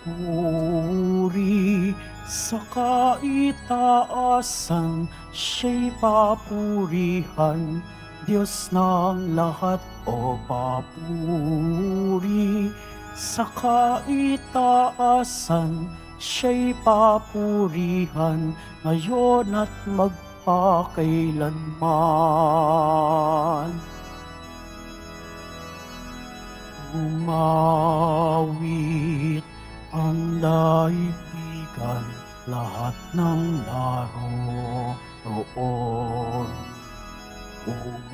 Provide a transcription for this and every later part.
Puri sa kaitaasan, siya'y papurihan, Diyos ng lahat o papuri. Sa kaitaasan, siya'y papurihan, ngayon at magpakailanman. Umawit ang daigdigan, lahat ng naroroon.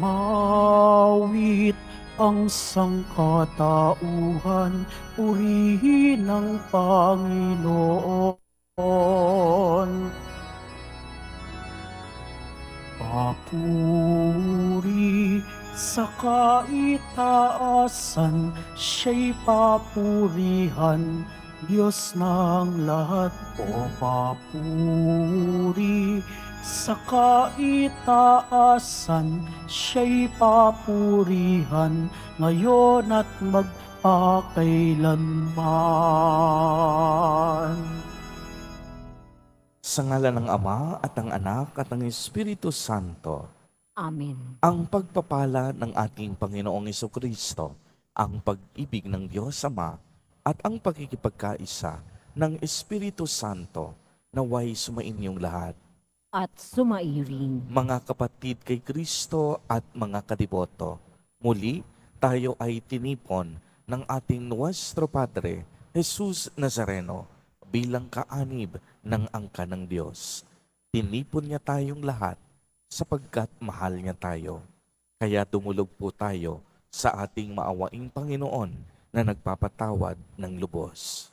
Umawit ang sangkatauhan, purihin ang Panginoon. Papuri sa kaitaasan, siya'y papurihan, Diyos ng lahat o papuri. Sa kaitaasan, siya'y papurihan, ngayon at magpakailanman. Sa ngalan ng Ama at ng Anak at ng Espiritu Santo, Amen. ang pagpapala ng ating Panginoong Jesucristo, ang pag-ibig ng Diyos Ama at ang pagkikipagkaisa ng Espiritu Santo naway sumainyong lahat. At sumairing. Mga kapatid kay Kristo at mga kadiboto, muli tayo ay tinipon ng ating Nuestro Padre, Jesus Nazareno, bilang kaanib ng angka ng Diyos. Tinipon niya tayong lahat sapagkat mahal niya tayo. Kaya dumulog po tayo sa ating maawaing Panginoon na nagpapatawad ng lubos.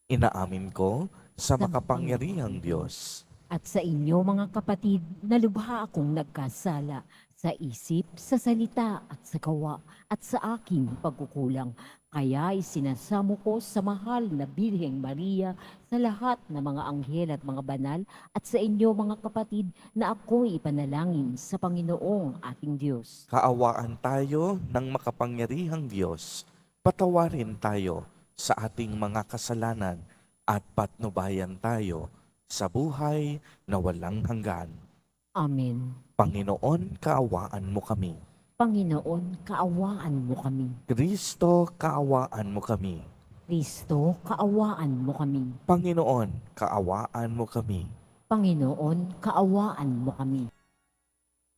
Inaamin ko sa makapangyarihang Diyos At sa inyo mga kapatid, na lubha akong nagkasala sa isip, sa salita at sa gawa at sa aking pagkukulang. Kaya isinasamo ko sa mahal na Birheng Maria, sa lahat ng mga anghel at mga banal, at sa inyo mga kapatid, na ako'y ipanalangin sa Panginoong ating Diyos. kaawaan tayo ng makapangyarihang Diyos. Patawarin tayo sa ating mga kasalanan at patnubayan tayo sa buhay na walang hanggan. Amen. Panginoon, kaawaan mo kami. Panginoon, kaawaan mo kami. Kristo, kaawaan mo kami. Kristo, kaawaan mo kami. Panginoon, kaawaan mo kami. Panginoon, kaawaan mo kami.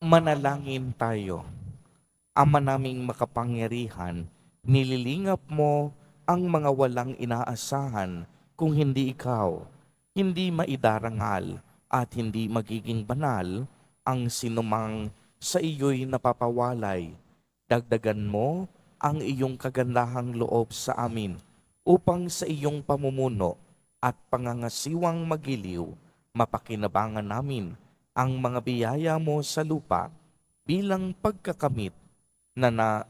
Manalangin tayo. Ama naming makapangyarihan, nililingap mo ang mga walang inaasahan kung hindi ikaw. Hindi maidarangal at hindi magiging banal ang sinumang sa iyo'y napapawalay. Dagdagan mo ang iyong kagandahang loob sa amin upang sa iyong pamumuno at pangangasiwang magiliw, mapakinabangan namin ang mga biyaya mo sa lupa bilang pagkakamit na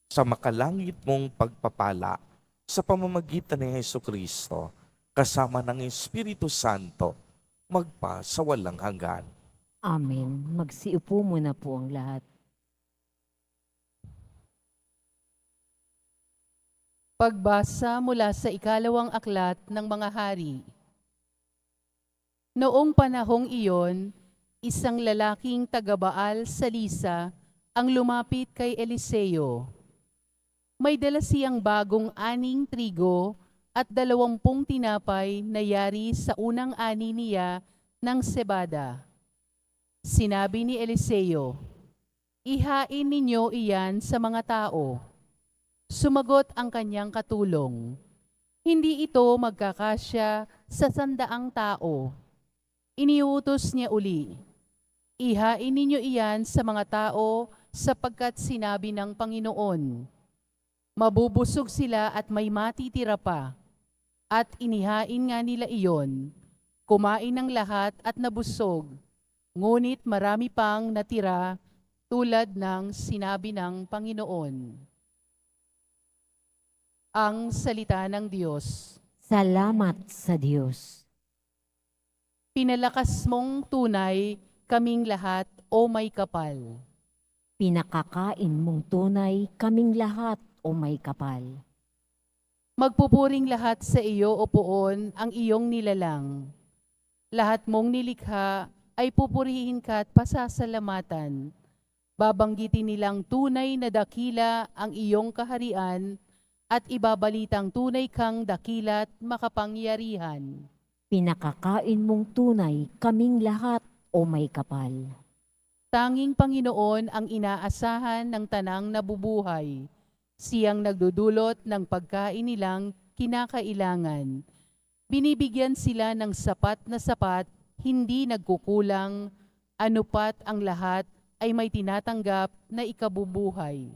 sa makalangit mong pagpapala sa pamamagitan ni Jesucristo kasama ng Espiritu Santo magpa sa walang hanggan. Amen. Magsiupo muna po ang lahat. Pagbasa mula sa ikalawang aklat ng mga hari. Noong panahong iyon, isang lalaking taga-Baal sa Lisa ang lumapit kay Eliseo. May dala siyang bagong aning trigo at 20 tinapay na yari sa unang ani niya ng sebada. Sinabi ni Eliseo, "Ihain ninyo iyan sa mga tao." Sumagot ang kanyang katulong, "Hindi ito magkakasya sa 100 tao." Iniutos niya uli, "Ihain ninyo iyan sa mga tao sapagkat sinabi ng Panginoon, mabubusog sila at may matitira pa." At inihain nga nila iyon. Kumain ng lahat at nabusog, ngunit marami pang natira tulad ng sinabi ng Panginoon. Ang salita ng Diyos. Salamat sa Diyos. Pinalakas mong tunay kaming lahat, o may kapal. Pinakakain mong tunay kaming lahat o may kapal. Magpupuring lahat sa iyo, o poon, ang iyong nilalang. Lahat mong nilikha ay pupurihin ka at pasasalamatan. Babanggitin nilang tunay na dakila ang iyong kaharian at ibabalitang tunay kang dakila at makapangyarihan. Pinakakain mong tunay kaming lahat, o may kapal. Tanging Panginoon ang inaasahan ng tanang nabubuhay. Siyang nagdudulot ng pagkain nilang kinakailangan. Binibigyan sila ng sapat na sapat, hindi nagkukulang, anupat ang lahat ay may tinatanggap na ikabubuhay.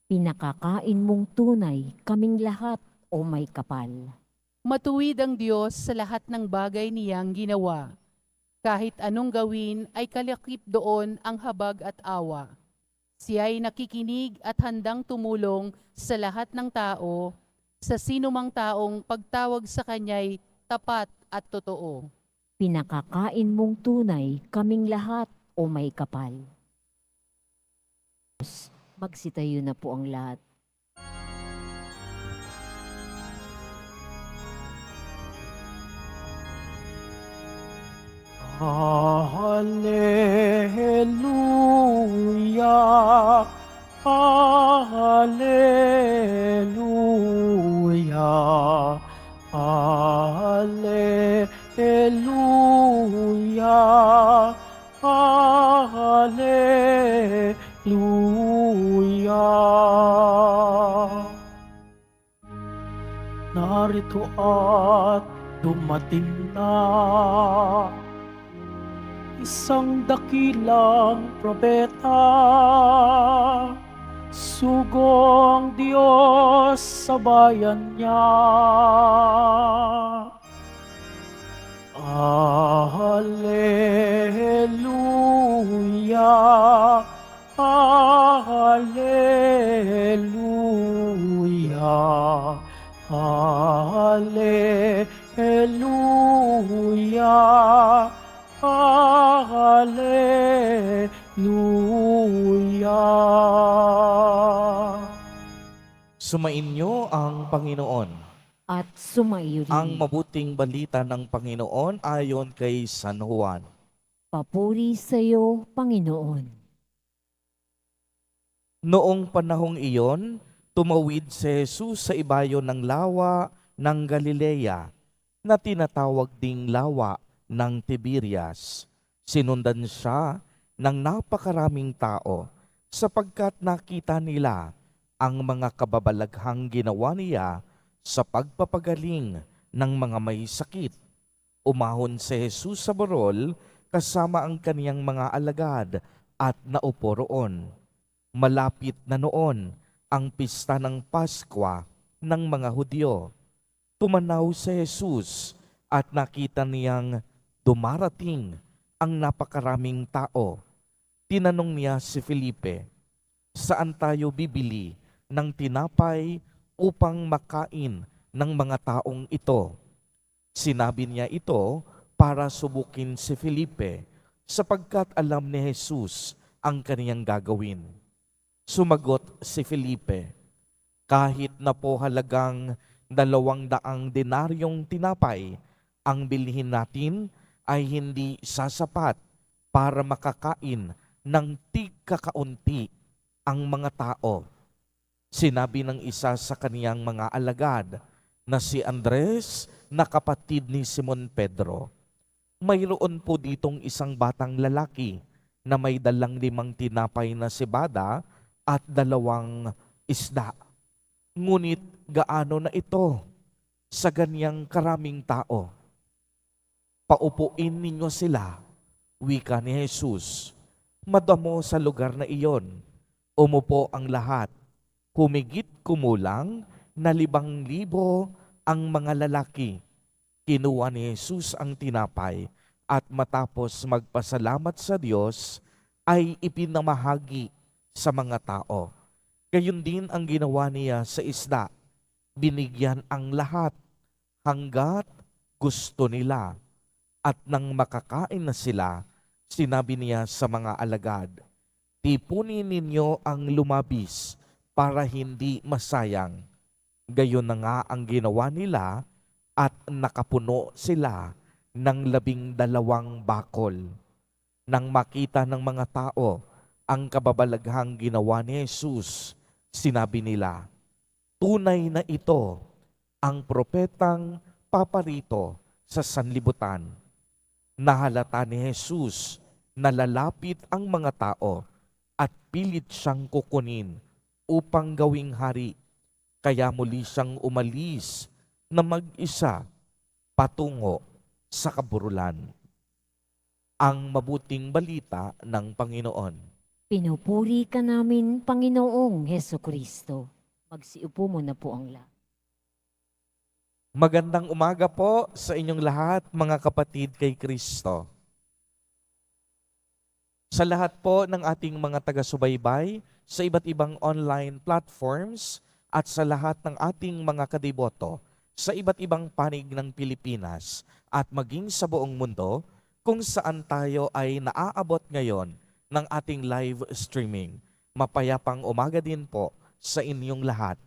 Pinakakain mong tunay kaming lahat, o may kapal. Matuwid ang Diyos sa lahat ng bagay niyang ginawa. Kahit anong gawin ay kalakip doon ang habag at awa. Siya ay nakikinig at handang tumulong sa lahat ng tao, sa sinumang taong pagtawag sa Kanya'y tapat at totoo. Pinakakain mong tunay kaming lahat, o may kapal. Magsitayo na po ang lahat. Hallelujah, Hallelujah, Hallelujah, Hallelujah. Narito at dumating na isang dakilang propeta, sugong Diyos sa bayan niya. Hallelujah, Hallelujah, Hallelujah, Hallelujah. Sumainyo ang Panginoon. At sumaiyo rin. Ang mabuting balita ng Panginoon ayon kay San Juan. Papuri sa iyo, Panginoon. Noong panahong iyon, tumawid si Jesus sa ibayo ng lawa ng Galilea na tinatawag ding lawa ng Tiberias. Sinundan siya ng napakaraming tao sapagkat nakita nila ang mga kababalaghang ginawa niya sa pagpapagaling ng mga may sakit. Umahon si Jesus sa burol kasama ang kaniyang mga alagad at naupo roon. Malapit na noon ang pista ng Paskwa ng mga Hudyo. Tumanaw si Jesus at nakita niyang dumarating ang napakaraming tao. Tinanong niya si Felipe, "Saan tayo bibili ng tinapay upang makain ng mga taong ito?" Sinabi niya ito para subukin si Felipe sapagkat alam ni Jesus ang kaniyang gagawin. Sumagot si Felipe, "Kahit na po halagang 200 denaryong tinapay, ang bilhin natin ay hindi sasapat para makakain ng tig-kakaunti ang mga tao." Sinabi ng isa sa kaniyang mga alagad na si Andres na kapatid ni Simon Pedro, "Mayroon po ditong isang batang lalaki na may dalang 5 tinapay na sibada at 2 isda. Ngunit gaano na ito sa ganyang karaming tao? Paupuin ninyo sila," wika ni Jesus. Madamo sa lugar na iyon. Umupo ang lahat. Humigit kumulang na 5,000 ang mga lalaki. Kinuha ni Jesus ang tinapay at matapos magpasalamat sa Diyos ay ipinamahagi sa mga tao. Gayon din ang ginawa niya sa isda. Binigyan ang lahat hanggat gusto nila. At nang makakain na sila, sinabi niya sa mga alagad, "Tipunin ninyo ang lumabis para hindi masayang." Gayon na nga ang ginawa nila at nakapuno sila ng 12 bakol. Nang makita ng mga tao ang kababalaghang ginawa ni Jesus, sinabi nila, "Tunay na ito ang propetang paparito sa sanlibutan." Nahalata ni Jesus na lalapit ang mga tao at pilit siyang kukunin upang gawing hari. Kaya muli siyang umalis na mag-isa patungo sa kaburulan. Ang mabuting balita ng Panginoon. Pinupuri ka namin, Panginoong Heso Kristo. Magsiupo mo na po ang lahat. Magandang umaga po sa inyong lahat, mga kapatid kay Kristo. Sa lahat po ng ating mga taga-subaybay sa iba't ibang online platforms at sa lahat ng ating mga kadiboto sa iba't ibang panig ng Pilipinas at maging sa buong mundo kung saan tayo ay naaabot ngayon ng ating live streaming. Mapayapang umaga din po sa inyong lahat.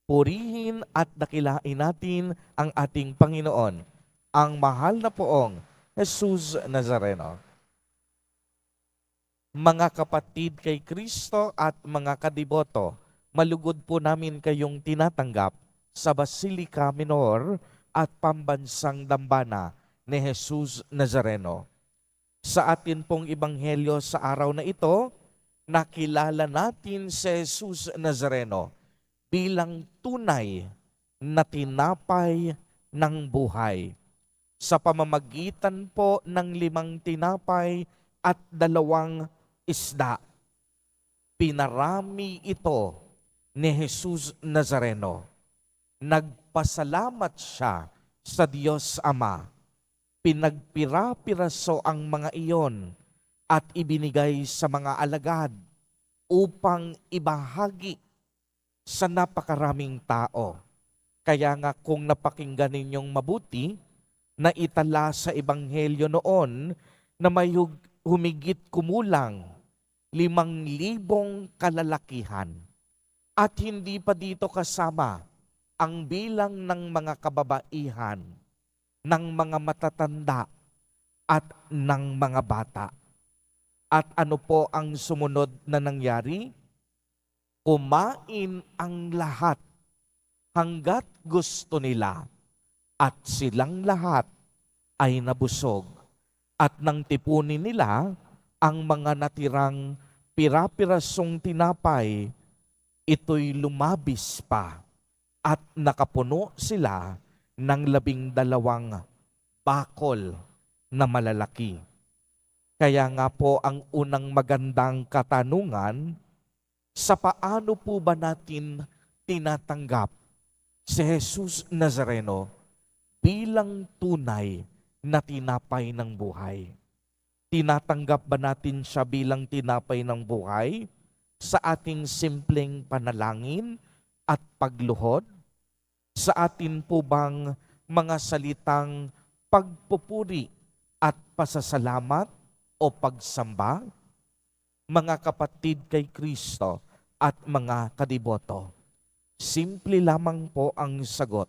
Purihin at dakilain natin ang ating Panginoon, ang mahal na poong Jesus Nazareno. Mga kapatid kay Kristo at mga kadiboto, malugod po namin kayong tinatanggap sa Basilica Minor at Pambansang Dambana ni Jesus Nazareno. Sa atin pong ebanghelyo sa araw na ito, nakilala natin si Jesus Nazareno bilang tunay na tinapay ng buhay. Sa pamamagitan po ng 5 tinapay at 2 isda, pinarami ito ni Jesus Nazareno. Nagpasalamat siya sa Diyos Ama. Pinagpira-piraso ang mga iyon at ibinigay sa mga alagad upang ibahagi sa napakaraming tao. Kaya nga kung napakinggan ninyong mabuti, na itala sa ebanghelyo noon na may humigit kumulang 5,000 kalalakihan. At hindi pa dito kasama ang bilang ng mga kababaihan, ng mga matatanda, at ng mga bata. At ano po ang sumunod na nangyari? Kumain ang lahat hanggat gusto nila at silang lahat ay nabusog. At nang tipunin nila ang mga natirang pira-pirasong tinapay, ito'y lumabis pa at nakapuno sila ng 12 bakol na malalaki. Kaya nga po ang unang magandang katanungan, sa paano po ba natin tinatanggap si Jesus Nazareno bilang tunay na tinapay ng buhay? Tinatanggap ba natin siya bilang tinapay ng buhay sa ating simpleng panalangin at pagluhod? Sa atin po bang mga salitang pagpupuri at pasasalamat o pagsamba? Mga kapatid kay Kristo at mga kadiboto, simple lamang po ang sagot.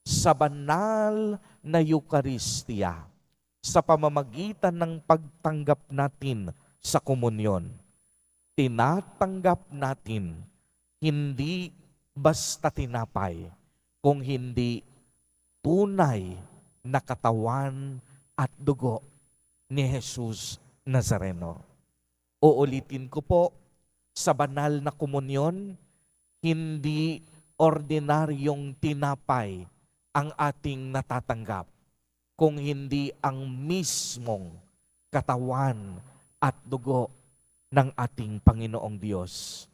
Sa banal na Eucharistia, sa pamamagitan ng pagtanggap natin sa komunyon, tinatanggap natin hindi basta tinapay, kung hindi tunay na katawan at dugo ni Jesus Nazareno. Uulitin ko po, sa banal na komunyon, hindi ordinaryong tinapay ang ating natatanggap, kung hindi ang mismong katawan at dugo ng ating Panginoong Diyos.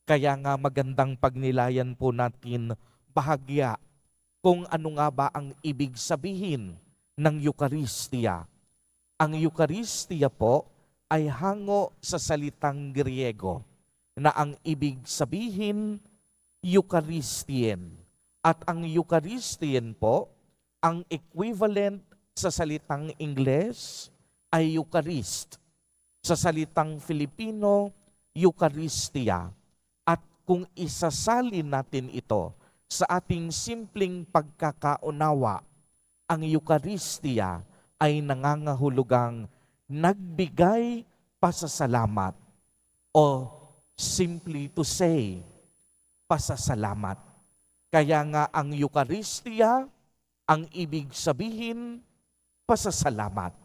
Kaya nga magandang pagnilayan po natin bahagya kung ano nga ba ang ibig sabihin ng Eucharistia. Ang Eucharistia po ay hango sa salitang Griego na ang ibig sabihin Eucharistien. At ang Eucharistien po, ang equivalent sa salitang Ingles ay Eucharist. Sa salitang Filipino, Eucharistia. At kung isasalin natin ito sa ating simpleng pagkakaunawa, ang Eucharistia ay nangangahulugang nagbigay pasasalamat o simply to say, pasasalamat. Kaya nga ang Eucharistia, ang ibig sabihin, pasasalamat.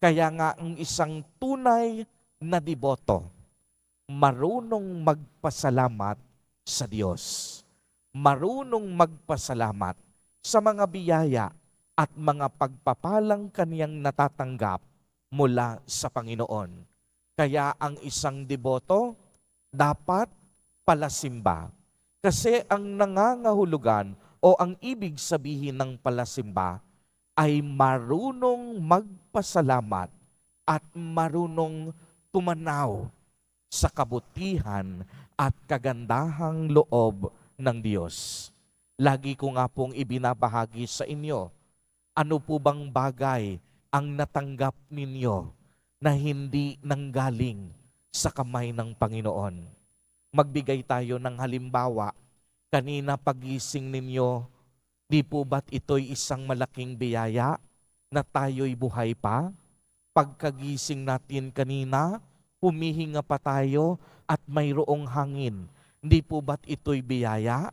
Kaya nga ang isang tunay na deboto, marunong magpasalamat sa Diyos. Marunong magpasalamat sa mga biyaya at mga pagpapalang kaniyang natatanggap mula sa Panginoon. Kaya ang isang deboto dapat palasimba. Kasi ang nangangahulugan o ang ibig sabihin ng palasimba ay marunong magpasalamat at marunong tumanaw sa kabutihan at kagandahang loob ng Diyos. Lagi ko nga pong ibinabahagi sa inyo, ano po bang bagay ang natanggap ninyo na hindi nanggaling sa kamay ng Panginoon? Magbigay tayo ng halimbawa. Kanina pagising ninyo, di po ba't ito'y isang malaking biyaya na tayo'y buhay pa? Pagkagising natin kanina, humihinga pa tayo at mayroong hangin. Di po ba't ito'y biyaya?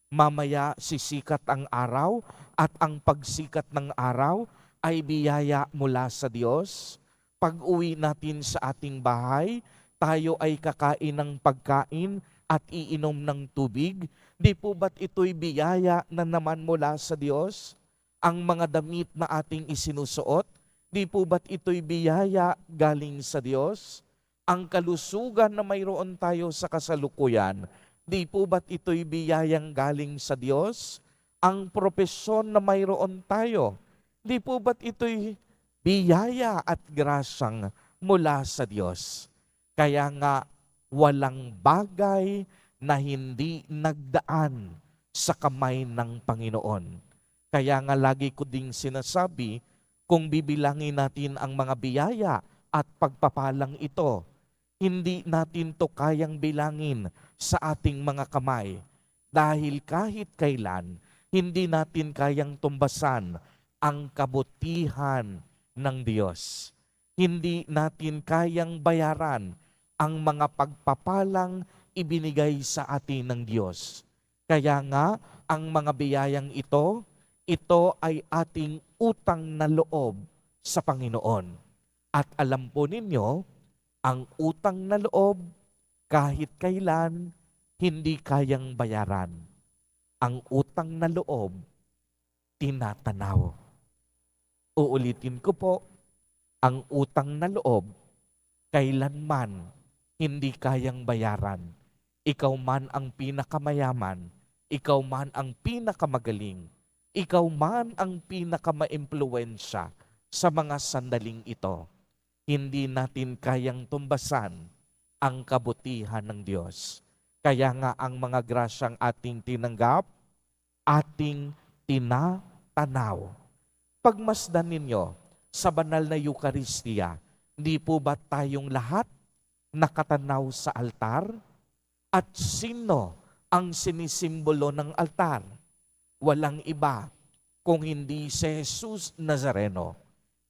Mamaya sisikat ang araw at ang pagsikat ng araw ay biyaya mula sa Diyos. Pag-uwi natin sa ating bahay, tayo ay kakain ng pagkain at iinom ng tubig. Di po ba't ito'y biyaya na naman mula sa Diyos? Ang mga damit na ating isinusuot, di po ba't ito'y biyaya galing sa Diyos? Ang kalusugan na mayroon tayo sa kasalukuyan, di po ba't ito'y biyayang galing sa Diyos? Ang propesyon na mayroon tayo, di po ba't ito'y biyaya at grasyang mula sa Diyos? Kaya nga, walang bagay na hindi nagdaan sa kamay ng Panginoon. Kaya nga lagi ko ding sinasabi, kung bibilangin natin ang mga biyaya at pagpapalang ito, hindi natin to kayang bilangin sa ating mga kamay. Dahil kahit kailan, hindi natin kayang tumbasan ang kabutihan ng Diyos. Hindi natin kayang bayaran ang mga pagpapalang ibinigay sa atin ng Diyos. Kaya nga, ang mga biyayang ito ay ating utang na loob sa Panginoon. At alam po ninyo, ang utang na loob, kahit kailan, hindi kayang bayaran. Ang utang na loob, tinatanaw. Uulitin ko po, ang utang na loob, kailanman hindi kayang bayaran. Ikaw man ang pinakamayaman, ikaw man ang pinakamagaling, ikaw man ang pinakamaimpluwensya sa mga sandaling ito. Hindi natin kayang tumbasan ang kabutihan ng Diyos. Kaya nga ang mga grasyang ating tinanggap, ating tinatanaw. Pagmasdan ninyo sa banal na Eucharistia, di po ba tayong lahat nakatanaw sa altar? At sino ang sinisimbolo ng altar? Walang iba kung hindi si Jesus Nazareno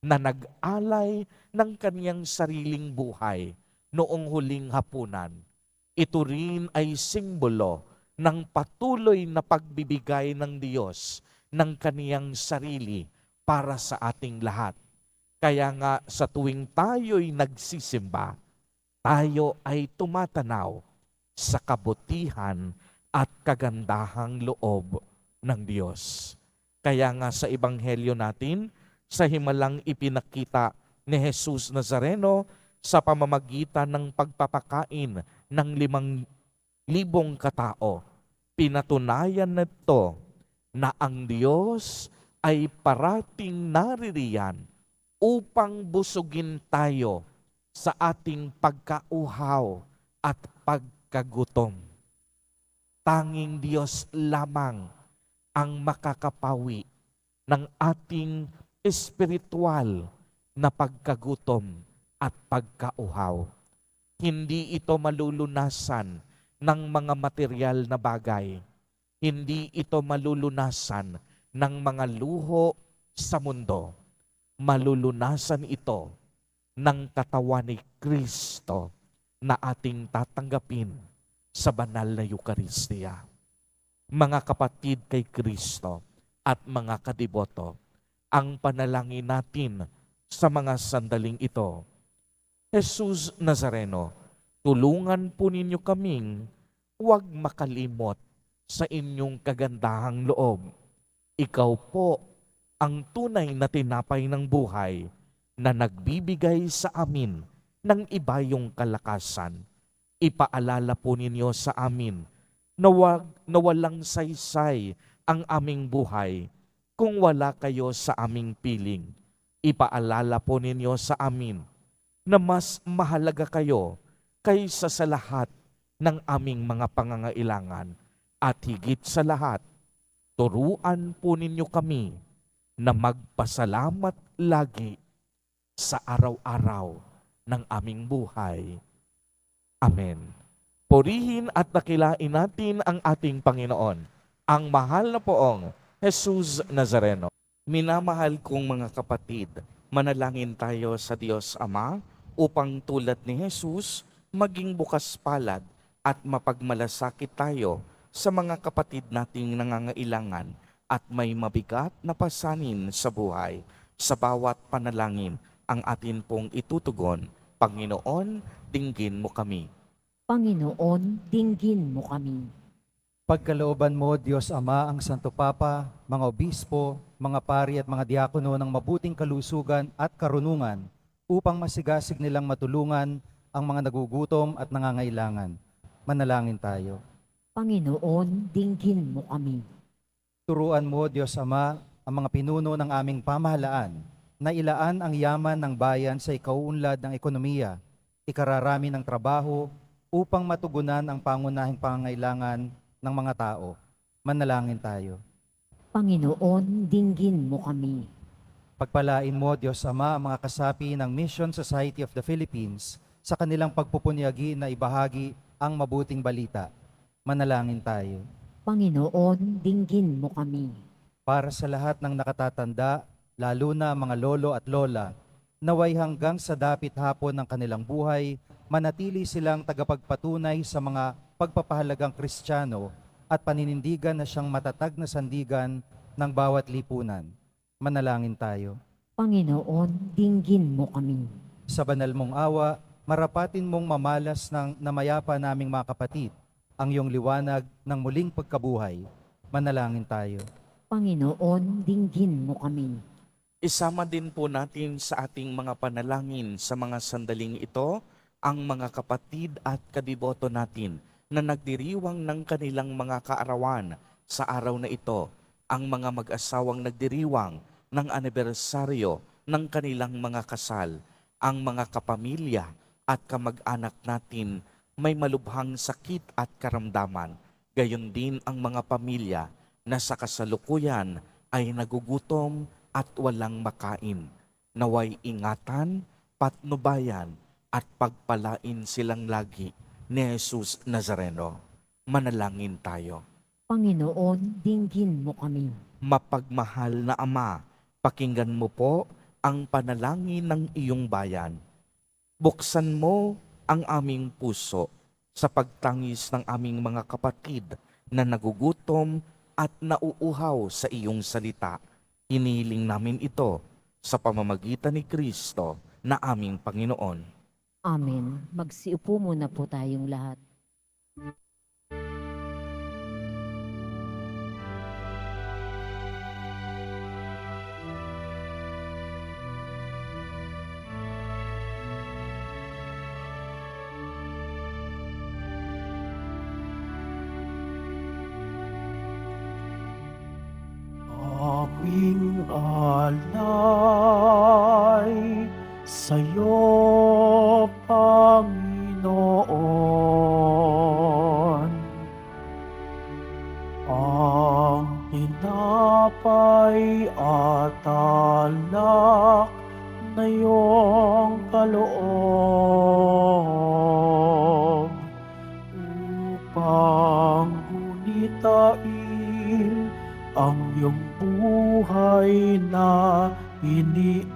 na nag-alay ng kaniyang sariling buhay noong huling hapunan. Ito rin ay simbolo ng patuloy na pagbibigay ng Diyos ng kaniyang sarili para sa ating lahat. Kaya nga sa tuwing tayo'y nagsisimba, tayo ay tumatanaw sa kabutihan at kagandahang loob ng Diyos. Kaya nga sa ebanghelyo natin, sa himalang ipinakita ni Jesus Nazareno sa pamamagitan ng pagpapakain ng 5,000 katao, pinatunayan nito na ang Diyos ay parating naririyan upang busugin tayo sa ating pagkauhaw at pagkagutom. Tanging Diyos lamang ang makakapawi ng ating espiritual na pagkagutom at pagkauhaw. Hindi ito malulunasan ng mga material na bagay. Hindi ito malulunasan ng mga luho sa mundo. Malulunasan ito ng katawan ni Kristo na ating tatanggapin sa banal na Eucharistia. Mga kapatid kay Kristo at mga kadiboto, ang panalangin natin sa mga sandaling ito. Jesus Nazareno, tulungan po ninyo kaming huwag makalimot sa inyong kagandahang loob. Ikaw po ang tunay na tinapay ng buhay na nagbibigay sa amin ng ibayong kalakasan. Ipaalala po ninyo sa amin na walang saysay ang aming buhay kung wala kayo sa aming piling. Ipaalala po ninyo sa amin na mas mahalaga kayo kaysa sa lahat ng aming mga pangangailangan. At higit sa lahat, turuan po ninyo kami na magpasalamat lagi sa araw-araw ng aming buhay. Amen. Purihin at dakilain natin ang ating Panginoon, ang mahal na poong Jesus Nazareno. Minamahal kong mga kapatid, manalangin tayo sa Diyos Ama upang tulad ni Jesus, maging bukas palad at mapagmalasakit tayo sa mga kapatid nating nangangailangan at may mabigat na pasanin sa buhay. Sa bawat panalangin, ang atin pong itutugon, Panginoon, dinggin mo kami. Panginoon, dinggin mo kami. Pagkalooban mo, Diyos Ama, ang Santo Papa, mga obispo, mga pari at mga diakono ng mabuting kalusugan at karunungan upang masigasig nilang matulungan ang mga nagugutom at nangangailangan. Manalangin tayo. Panginoon, dinggin mo kami. Turuan mo, Diyos Ama, ang mga pinuno ng aming pamahalaan na ilaan ang yaman ng bayan sa ikauunlad ng ekonomiya, ikararami ng trabaho upang matugunan ang pangunahing pangangailangan ng mga tao. Manalangin tayo. Panginoon, dinggin mo kami. Pagpalain mo, Diyos Ama, ang mga kasapi ng Mission Society of the Philippines sa kanilang pagpupunyagi na ibahagi ang mabuting balita. Manalangin tayo. Panginoon, dinggin mo kami. Para sa lahat ng nakatatanda, lalo na mga lolo at lola, naway hanggang sa dapit hapon ng kanilang buhay, manatili silang tagapagpatunay sa mga pagpapahalagang Kristiyano at paninindigan na siyang matatag na sandigan ng bawat lipunan. Manalangin tayo. Panginoon, dinggin mo kami. Sa banal mong awa, marapatin mong mamalas ng namayapa naming mga kapatid ang iyong liwanag ng muling pagkabuhay. Manalangin tayo. Panginoon, dinggin mo kami. Isama din po natin sa ating mga panalangin sa mga sandaling ito ang mga kapatid at kadiboto natin na nagdiriwang ng kanilang mga kaarawan sa araw na ito, ang mga mag-asawang nagdiriwang ng anibersaryo ng kanilang mga kasal, ang mga kapamilya at kamag-anak natin may malubhang sakit at karamdaman, gayon din ang mga pamilya na sa kasalukuyan ay nagugutom at walang makain. Naway ingatan, patnubayan at pagpalain silang lagi ni Jesus Nazareno. Manalangin tayo. Panginoon, dinggin mo kami. Mapagmahal na Ama, pakinggan mo po ang panalangin ng iyong bayan. Buksan mo ang aming puso sa pagtangis ng aming mga kapatid na nagugutom at nauuhaw sa iyong salita. Hinihiling namin ito sa pamamagitan ni Kristo na aming Panginoon. Amen. Magsiupo muna po tayong lahat. Aking alay sa'yo, Panginoon. Ang tinapay at alak na iyong kaloob upang gunitain iyong buhay na inialay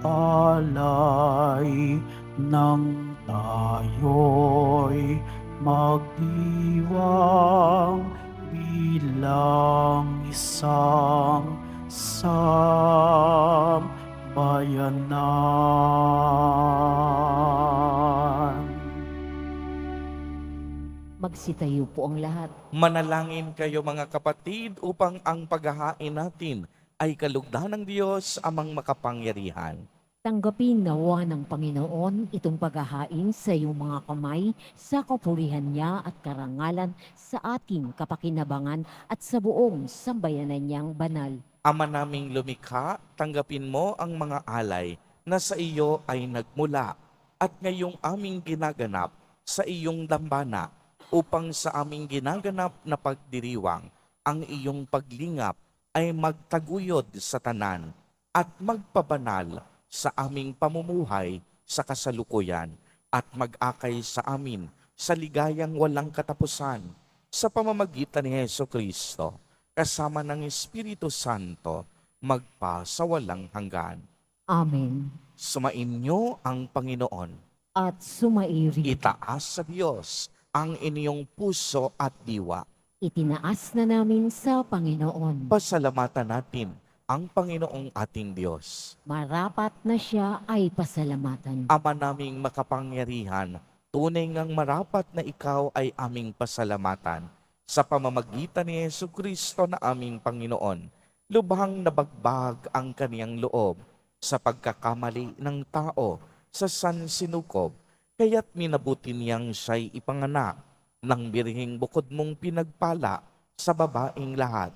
nang tayo'y magdiwang bilang isang sambayanan. Magsitayo po ang lahat. Manalangin kayo mga kapatid upang ang paghahain natin ay kalugdan ng Diyos amang makapangyarihan. Tanggapin nawa ng Panginoon itong paghahain sa iyong mga kamay sa kapurihan niya at karangalan sa ating kapakinabangan at sa buong sambayanan niyang banal. Ama naming lumikha, tanggapin mo ang mga alay na sa iyo ay nagmula at ngayong aming ginaganap sa iyong dambana upang sa aming ginaganap na pagdiriwang ang iyong paglingap ay magtaguyod sa tanan at magpabanal sa aming pamumuhay sa kasalukuyan at mag-akay sa amin sa ligayang walang katapusan sa pamamagitan ni Hesukristo kasama ng Espiritu Santo magpa sa walang hanggan. Amen. Sumainyo ang Panginoon. At sumairi. Itaas sa Diyos ang inyong puso at diwa. Itinaas na namin sa Panginoon. Pasalamatan natin ang Panginoong ating Diyos. Marapat na siya ay pasalamatan. Ama naming makapangyarihan, tunay ngang marapat na ikaw ay aming pasalamatan. Sa pamamagitan ni Jesucristo na aming Panginoon, lubhang nabagbag ang kaniyang loob sa pagkakamali ng tao sa sansinukob, kaya't minabuti niyang siya'y ipanganak ng birhing bukod mong pinagpala sa babaeng lahat.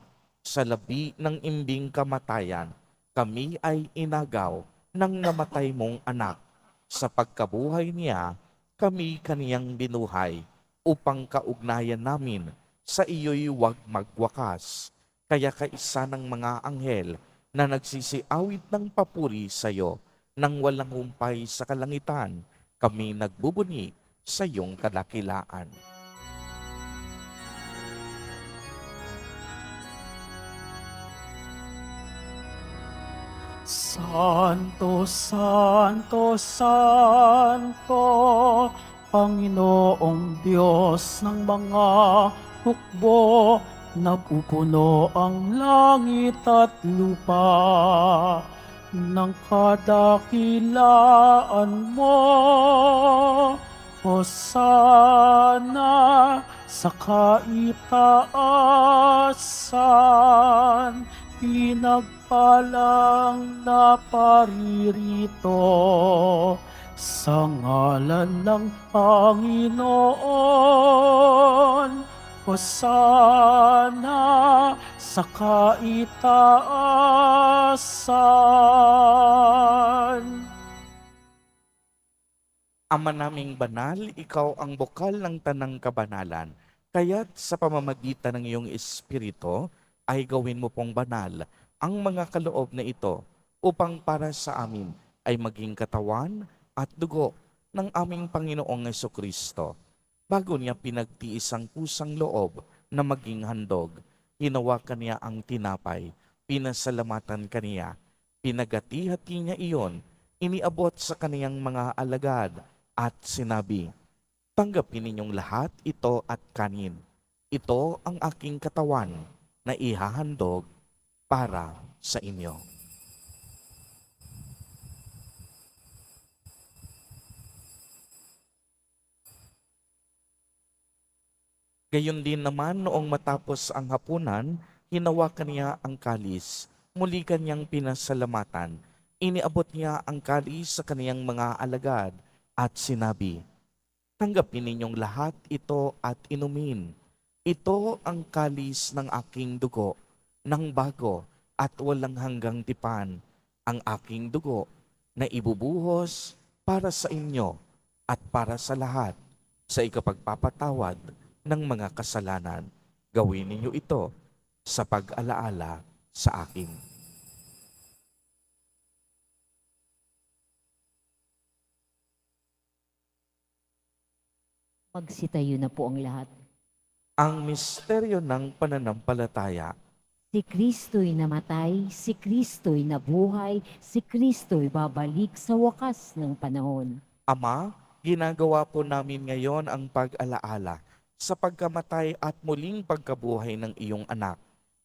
Sa labi ng imbing kamatayan, kami ay inagaw ng namatay mong anak. Sa pagkabuhay niya, kami kaniyang binuhay upang kaugnayan namin sa iyo'y huwag magwakas. Kaya kaisa ng mga anghel na nagsisiawit ng papuri sa iyo nang walang humpay sa kalangitan, kami nagbubuni sa iyong kadakilaan. Santo, Santo, Santo, Panginoong Diyos ng mga hukbo, napupuno ang langit at lupa ng kadakilaan mo. Hosana sa kaitaasan, pinagpalang naparirito sa ngalan ng Panginoon. Hosana sa kaitaasan. Ama naming banal, ikaw ang bukal ng tanang kabanalan. Kaya't sa pamamagitan ng iyong Espiritu, ay gawin mo pong banal ang mga kaloob na ito upang para sa amin ay maging katawan at dugo ng aming Panginoong Jesucristo. Bago niya pinagtiis ang kusang loob na maging handog, hinawakan niya ang tinapay, pinasalamatan kaniya, pinagati-hati niya iyon, iniabot sa kaniyang mga alagad at sinabi, "Tanggapin ninyong lahat ito at kanin. Ito ang aking katawan na ihahandog para sa inyo." Gayon din naman noong matapos ang hapunan, hinawakan niya ang kalis, muli kanyang pinasalamatan, iniabot niya ang kalis sa kaniyang mga alagad at sinabi, "Tanggapin ninyong lahat ito at inumin. Ito ang kalis ng aking dugo, ng bago at walang hanggang tipan, ang aking dugo na ibubuhos para sa inyo at para sa lahat sa ikapagpapatawad ng mga kasalanan. Gawin ninyo ito sa pag-alaala sa akin." Magsitayo na po ang lahat. Ang misteryo ng pananampalataya. Si Kristo'y namatay, si Kristo'y nabuhay, si Kristo'y babalik sa wakas ng panahon. Ama, ginagawa po namin ngayon ang pag-alaala sa pagkamatay at muling pagkabuhay ng iyong anak.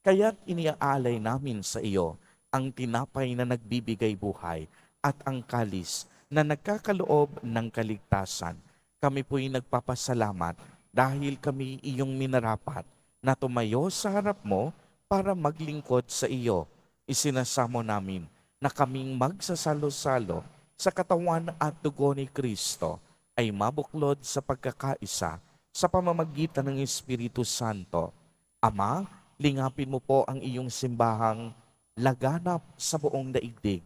Kaya't iniaalay namin sa iyo ang tinapay na nagbibigay buhay at ang kalis na nagkakaloob ng kaligtasan. Kami po'y nagpapasalamat dahil kami iyong minarapat na tumayo sa harap mo para maglingkod sa iyo. Isinasamo namin na kaming magsasalo-salo sa katawan at dugo ni Kristo ay mabuklod sa pagkakaisa sa pamamagitan ng Espiritu Santo. Ama, lingapin mo po ang iyong simbahang laganap sa buong daigdig.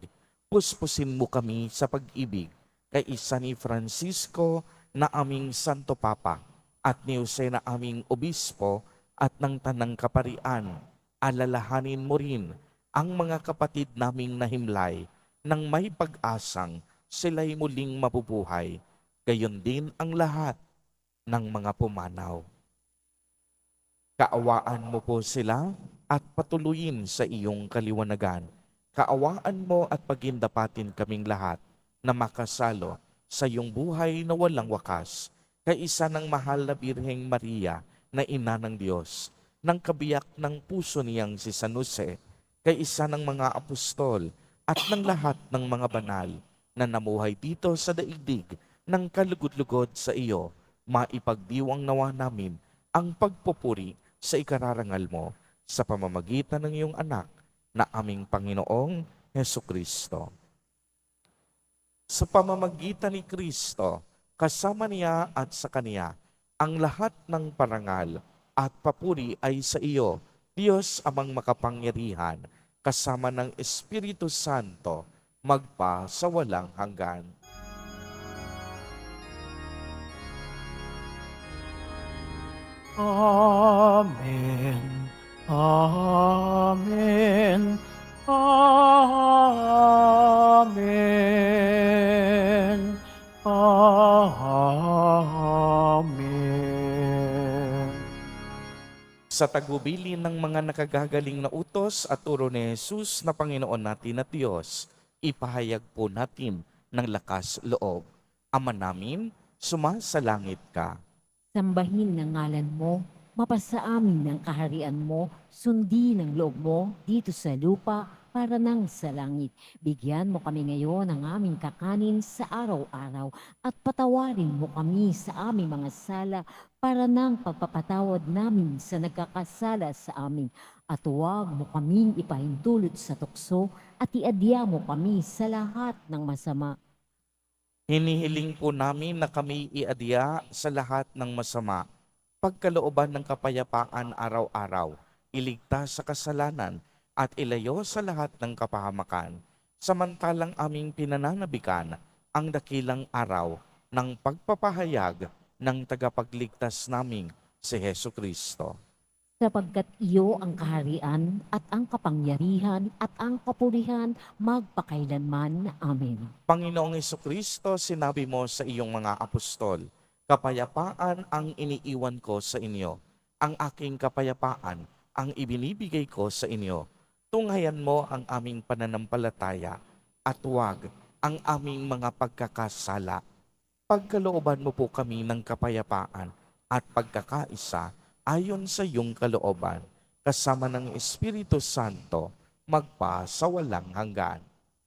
Puspusin mo kami sa pag-ibig kay isa ni Francisco na aming Santo Papa at ni Jose na aming Obispo at ng Tanang Kaparian. Alalahanin mo rin ang mga kapatid naming nahimlay nang may pag-asang sila'y muling mabubuhay. Gayon din ang lahat ng mga pumanaw. Kaawaan mo po sila at patuloyin sa iyong kaliwanagan. Kaawaan mo at pagindapatin kaming lahat na makasalo sa iyong buhay na walang wakas. Kaisa ng mahal na Birheng Maria na ina ng Diyos, ng kabiyak ng puso niyang si San Jose, kaisa ng mga apostol at ng lahat ng mga banal na namuhay dito sa daigdig ng kalugod-lugod sa iyo, maipagdiwang nawa namin ang pagpupuri sa ikararangal mo sa pamamagitan ng iyong anak na aming Panginoong Hesukristo. Sa pamamagitan ni Kristo, kasama niya at sa Kaniya, ang lahat ng parangal at papuri ay sa iyo, Diyos amang makapangyarihan, kasama ng Espiritu Santo, magpa sa walang hanggan. Amen. Amen. Amen. Amen. Sa tagubilin ng mga nakagagaling na utos at turo ni Jesus na Panginoon natin at Diyos, ipahayag po natin ng lakas loob. Ama namin, sumasalangit ka. Sambahin ng ngalan mo, mapasa amin ang kaharian mo, sundin ang loob mo dito sa lupa para nang sa langit. Bigyan mo kami ngayon ng aming kakanin sa araw-araw at patawarin mo kami sa aming mga sala para nang pagpapatawad namin sa nagkakasala sa amin. At huwag mo kaming ipahintulot sa tukso at iadya mo kami sa lahat ng masama. Hinihiling po namin na kami iadya sa lahat ng masama, pagkalooban ng kapayapaan araw-araw, iligtas sa kasalanan at ilayo sa lahat ng kapahamakan, samantalang aming pinananabikan ang dakilang araw ng pagpapahayag ng tagapagligtas naming si Hesu Kristo. Sapagkat iyo ang kaharian at ang kapangyarihan at ang kapurihan magpakailanman. Amen. Panginoong Kristo, sinabi mo sa iyong mga apostol, kapayapaan ang iniiwan ko sa inyo, ang aking kapayapaan ang ibinibigay ko sa inyo. Tunghayan mo ang aming pananampalataya at huwag ang aming mga pagkakasala. Pagkalooban mo po kami ng kapayapaan at pagkakaisa ayon sa iyong kalooban, kasama ng Espiritu Santo, magpa sa walang hanggan.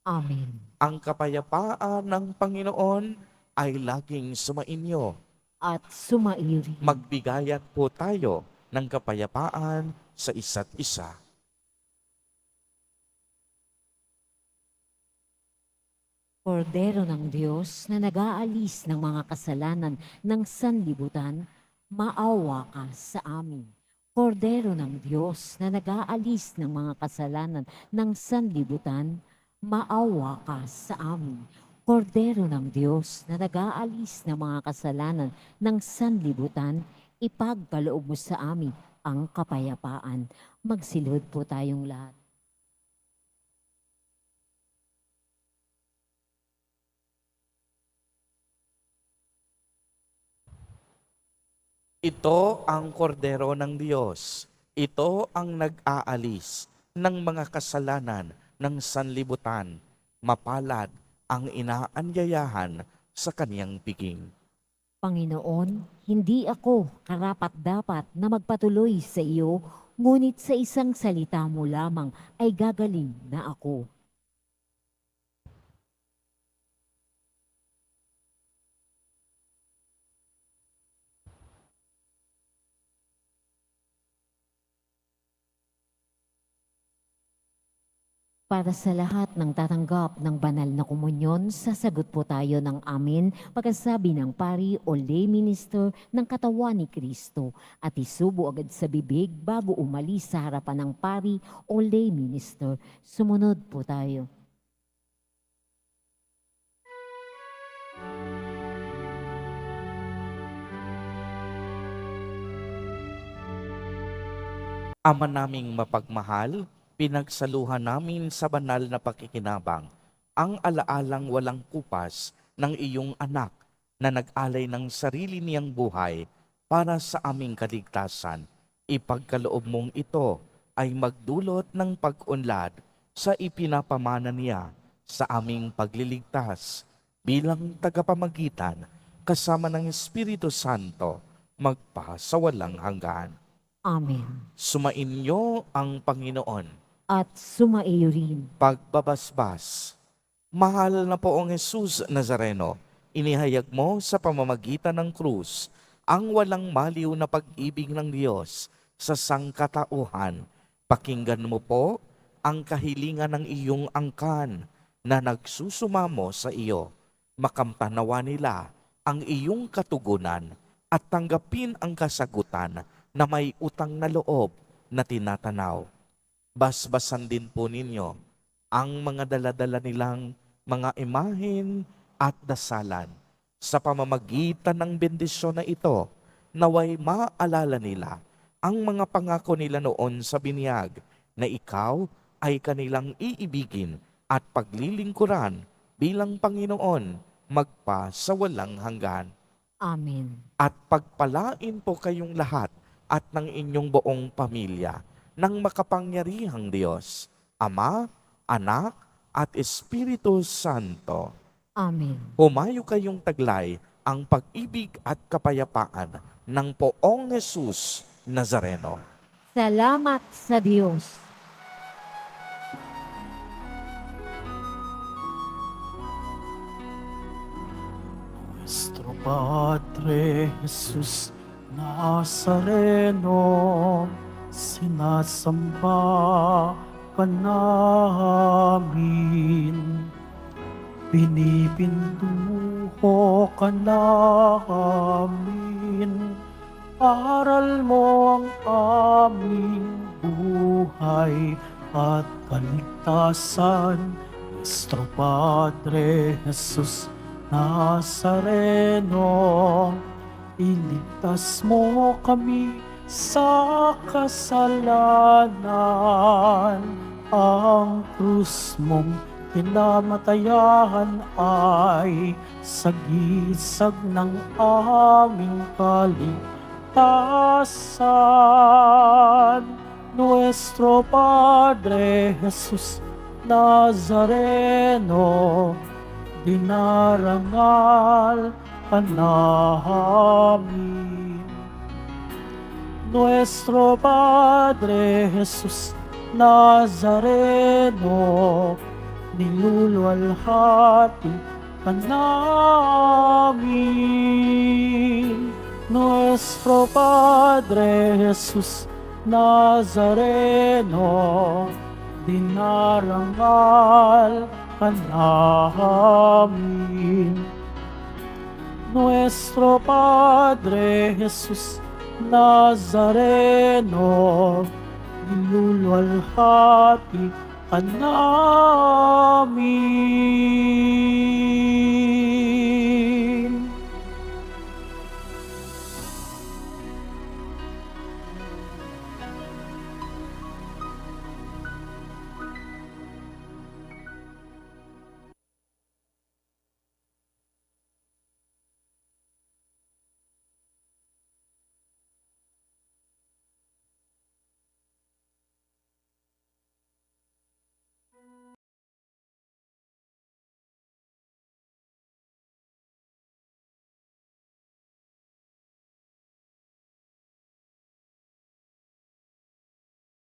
Amen. Ang kapayapaan ng Panginoon ay laging sumainyo. At sumairi. Magbigayat po tayo ng kapayapaan sa isa't isa. Kordero ng Diyos na nag-aalis ng mga kasalanan ng sanlibutan, maawa ka sa amin. Kordero ng Diyos na nag-aalis ng mga kasalanan ng sanlibutan, maawa ka sa amin. Kordero ng Diyos na nag-aalis ng mga kasalanan ng sanlibutan, ipagkaloob mo sa amin ang kapayapaan. Magsilhod po tayong lahat. Ito ang kordero ng Diyos. Ito ang nag-aalis ng mga kasalanan ng sanlibutan. Mapalad ang inaanyayahan sa kaniyang piging. Panginoon, hindi ako karapat-dapat na magpatuloy sa iyo, ngunit sa isang salita mo lamang ay gagaling na ako. Para sa lahat ng tatanggap ng banal na komunyon, sasagot po tayo ng amin pagkasabi ng pari o lay minister ng katawan ni Kristo at isubo agad sa bibig bago umalis sa harapan ng pari o lay minister. Sumunod po tayo. Ama naming mapagmahal, pinagsaluhan namin sa banal na pakikinabang ang alaalang walang kupas ng iyong anak na nag-alay ng sarili niyang buhay para sa aming kaligtasan. Ipagkaloob mong ito ay magdulot ng pag-unlad sa ipinapamana niya sa aming pagliligtas bilang tagapamagitan kasama ng Espiritu Santo magpa sa walang hanggan. Amen. Sumainyo ang Panginoon. At sumaiyo rin. Pagbabasbas. Mahal na poong Jesus Nazareno, inihayag mo sa pamamagitan ng krus ang walang maliw na pag-ibig ng Diyos sa sangkatauhan. Pakinggan mo po ang kahilingan ng iyong angkan na nagsusumamo sa iyo. Makamtanawa nila ang iyong katugunan at tanggapin ang kasagutan na may utang na loob na tinatanaw. Basbasan din po ninyo ang mga daladala nilang mga imahen at dasalan. Sa pamamagitan ng bendisyon na ito, naway maalala nila ang mga pangako nila noon sa binyag na ikaw ay kanilang iibigin at paglilingkuran bilang Panginoon magpa sa walang hanggan. Amen. At pagpalain po kayong lahat at ng inyong buong pamilya ng makapangyarihang Diyos, Ama, Anak, at Espiritu Santo. Amen. Humayo kayong taglay ang pag-ibig at kapayapaan ng poong Jesus Nazareno. Salamat sa Diyos. Nuestro Padre Jesus Nazareno, sinasamba ka namin. Pinipintuho ka namin. Aral mo ang aming buhay at kaligtasan. Nuestro Padre Jesus Nazareno, iligtas mo kami sa kasalanan. Ang krus mong kinamatayan ay sagisag ng aming kaligtasan. Nuestro Padre Jesus Nazareno, dinarangal ka namin. Nuestro Padre Jesus Nazareno, niluluwalhati ka namin. Nuestro Padre Jesus Nazareno, dinarangal ka namin. Nuestro Padre Jesus Nazareno, niluluwalhati ka namin.